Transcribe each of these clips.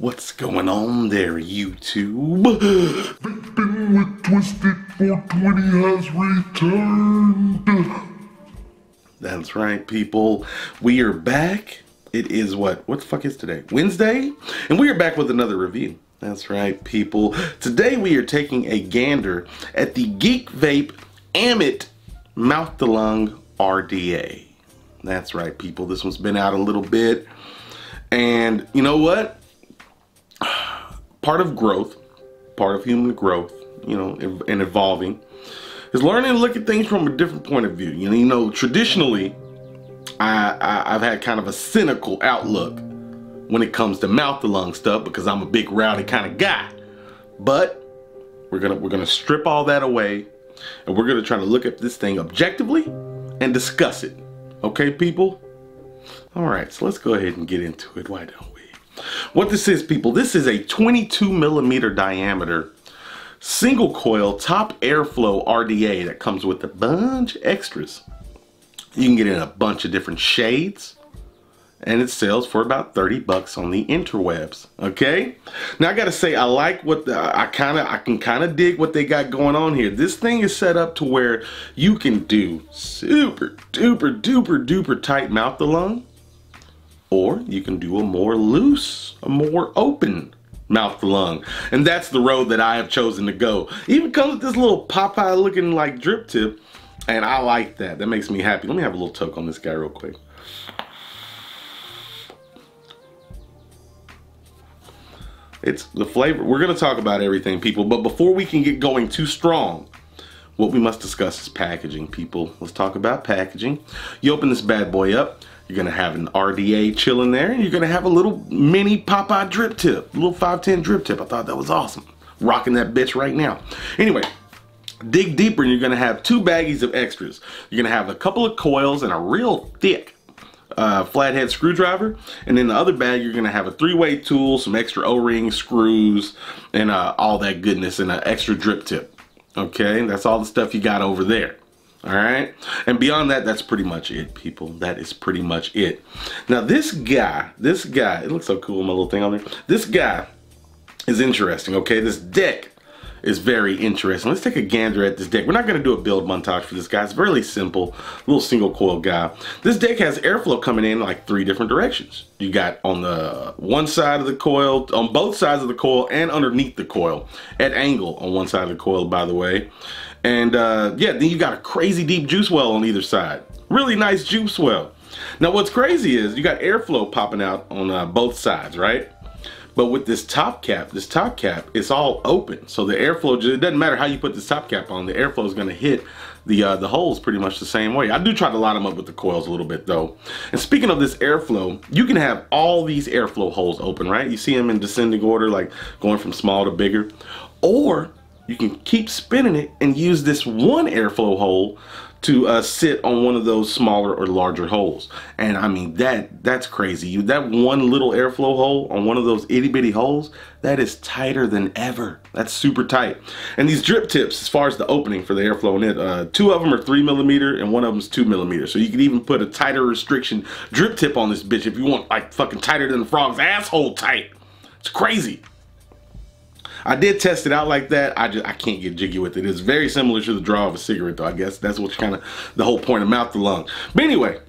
What's going on there, YouTube? VapingwithTwisted419 has returned. That's right, people. We are back. It is what the fuck is today? Wednesday? And we are back with another review. That's right, people. Today we are taking a gander at the Geekvape Ammit MTL RDA. That's right, people. This one's been out a little bit. And you know what? Part of growth, part of human growth, you know, and evolving, is learning to look at things from a different point of view. You know, traditionally, I've had kind of a cynical outlook when it comes to mouth-to-lung stuff because I'm a big rowdy kind of guy. But we're gonna strip all that away, and we're gonna try to look at this thing objectively and discuss it. Okay, people? All right, so let's go ahead and get into it. Why don't we? What this is, people, this is a 22mm diameter single coil top airflow RDA that comes with a bunch of extras. You can get it in a bunch of different shades, and it sells for about 30 bucks on the interwebs. Okay, now I gotta say, I like what I can kind of dig what they got going on here. This thing is set up to where you can do super duper tight mouth to lung, or you can do a more loose, a more open mouth to lung. And that's the road that I have chosen to go. Even comes with this little Popeye looking like drip tip, and I like that. That makes me happy. Let me have a little toke on this guy real quick. It's the flavor. We're gonna talk about everything, people, but before we can get going too strong, what we must discuss is packaging, people. Let's talk about packaging. You open this bad boy up, you're gonna have an RDA chilling there, and you're gonna have a little mini Popeye drip tip, a little 510 drip tip. I thought that was awesome. Rocking that bitch right now. Anyway, dig deeper and you're gonna have two baggies of extras. You're gonna have a couple of coils and a real thick flathead screwdriver, and in the other bag you're gonna have a three-way tool, some extra O-rings, screws, and all that goodness, and an extra drip tip. Okay, that's all the stuff you got over there. All right, and beyond that, that's pretty much it, people. That is pretty much it. Now this guy, it looks so cool, my little thing on there. This guy is interesting, okay? This deck is very interesting. Let's take a gander at this deck. We're not gonna do a build montage for this guy. It's really simple, little single coil guy. This deck has airflow coming in like 3 different directions. You got on the one side of the coil, on both sides of the coil, and underneath the coil, at angle on one side of the coil, by the way. And yeah, then you got a crazy deep juice well on either side. Really nice juice well. Now what's crazy is you got airflow popping out on both sides, right? But with this top cap, it's all open. So the airflow, it doesn't matter how you put this top cap on, the airflow is gonna hit the holes pretty much the same way. I do try to line them up with the coils a little bit though. And speaking of this airflow, you can have all these airflow holes open, right? You see them in descending order, like going from small to bigger. Or you can keep spinning it and use this one airflow hole to sit on one of those smaller or larger holes. And I mean, that's crazy. That one little airflow hole on one of those itty bitty holes, that is tighter than ever. That's super tight. And these drip tips, as far as the opening for the airflow in it, 2 of them are 3mm and 1 of them is 2mm. So you can even put a tighter restriction drip tip on this bitch if you want, like fucking tighter than the frog's asshole tight. It's crazy. I did test it out like that. I can't get jiggy with it. It's very similar to the draw of a cigarette though. I guess that's what's kind of the whole point of mouth to lung. But anyway,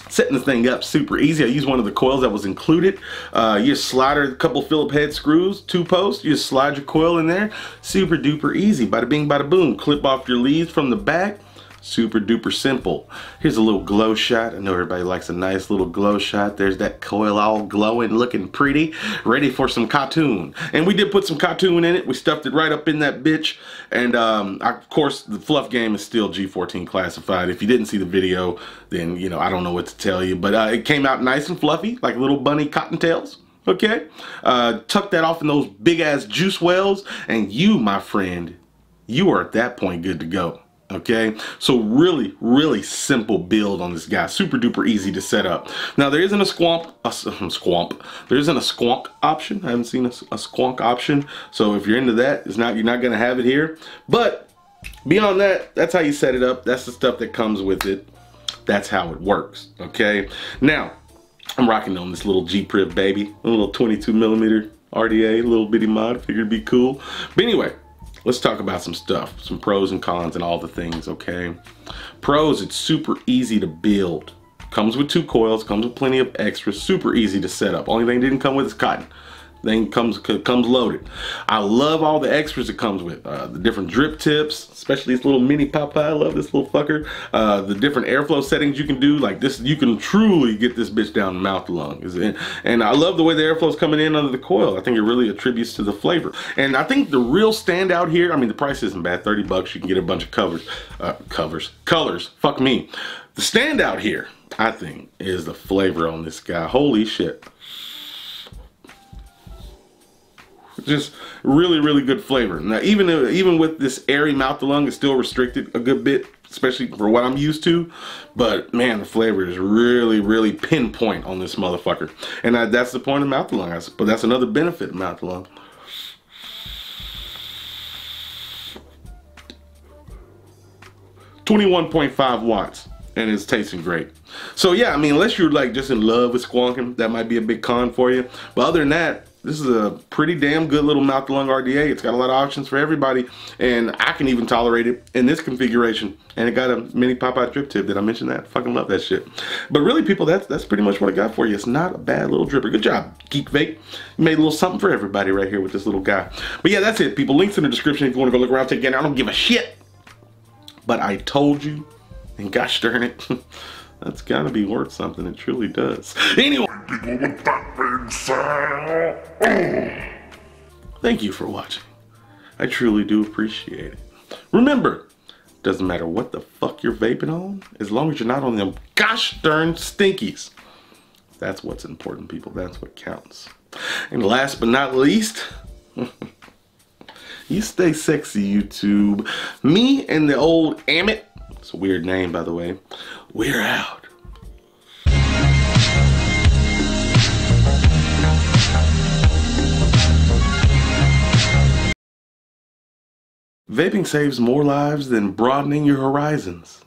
setting the thing up super easy. I used one of the coils that was included. You just slide a couple Phillip head screws, 2 posts. You just slide your coil in there. Super duper easy. Bada bing, bada boom. Clip off your leads from the back. Super duper simple. Here's a little glow shot. I know everybody likes a nice little glow shot. There's that coil all glowing, looking pretty, ready for some cartoon. And we did put some cartoon in it. We stuffed it right up in that bitch. And of course, the fluff game is still G14 classified. If you didn't see the video, then you know, I don't know what to tell you. But it came out nice and fluffy, like little bunny cottontails. Okay, tuck that off in those big ass juice wells, and you, my friend, you are at that point good to go. Okay, so really simple build on this guy. Super duper easy to set up. Now there isn't a there isn't a squonk option. I haven't seen a squonk option. So if you're into that, you're not gonna have it here. But beyond that, that's how you set it up. That's the stuff that comes with it. That's how it works. Okay. Now I'm rocking on this little G-Priv baby, a little 22mm RDA, little bitty mod, figured it'd be cool. But anyway, let's talk about some stuff, some pros and cons and all the things, okay? Pros, it's super easy to build. Comes with 2 coils, comes with plenty of extras, super easy to set up. Only thing it didn't come with is cotton. Thing comes loaded. I love all the extras it comes with. The different drip tips, especially this little mini Popeye. I love this little fucker. The different airflow settings you can do, like this, you can truly get this bitch down mouth to lung. And I love the way the airflow is coming in under the coil. I think it really attributes to the flavor. And I think the real standout here, I mean, the price isn't bad, 30 bucks. You can get a bunch of colors. Fuck me. The standout here, I think, is the flavor on this guy. Holy shit. Just really, really good flavor. Now, even with this airy mouth to lung, it's still restricted a good bit, especially for what I'm used to. But man, the flavor is really, really pinpoint on this motherfucker. And that's the point of mouth to lung. But that's another benefit of mouth to lung. (21.5 watts), and it's tasting great. So yeah, I mean, unless you're like just in love with squonking, that might be a big con for you. But other than that, this is a pretty damn good little mouth to lung RDA. It's got a lot of options for everybody, and I can even tolerate it in this configuration. And it got a mini Popeye drip tip. Did I mention that? Fucking love that shit. But really, people, that's pretty much what I got for you. It's not a bad little dripper. Good job, Geekvape. You made a little something for everybody right here with this little guy. But yeah, that's it, people. Links in the description if you want to go look around, take it. I don't give a shit. But I told you, and gosh darn it, that's gotta be worth something. It truly does. Anyway, People, with that being said, thank you for watching. I truly do appreciate it. Remember, doesn't matter what the fuck you're vaping on, as long as you're not on them gosh darn stinkies. That's what's important, people. That's what counts. And last but not least, you stay sexy, YouTube. Me and the old Ammit, it's a weird name, by the way, we're out. Vaping saves more lives than broadening your horizons.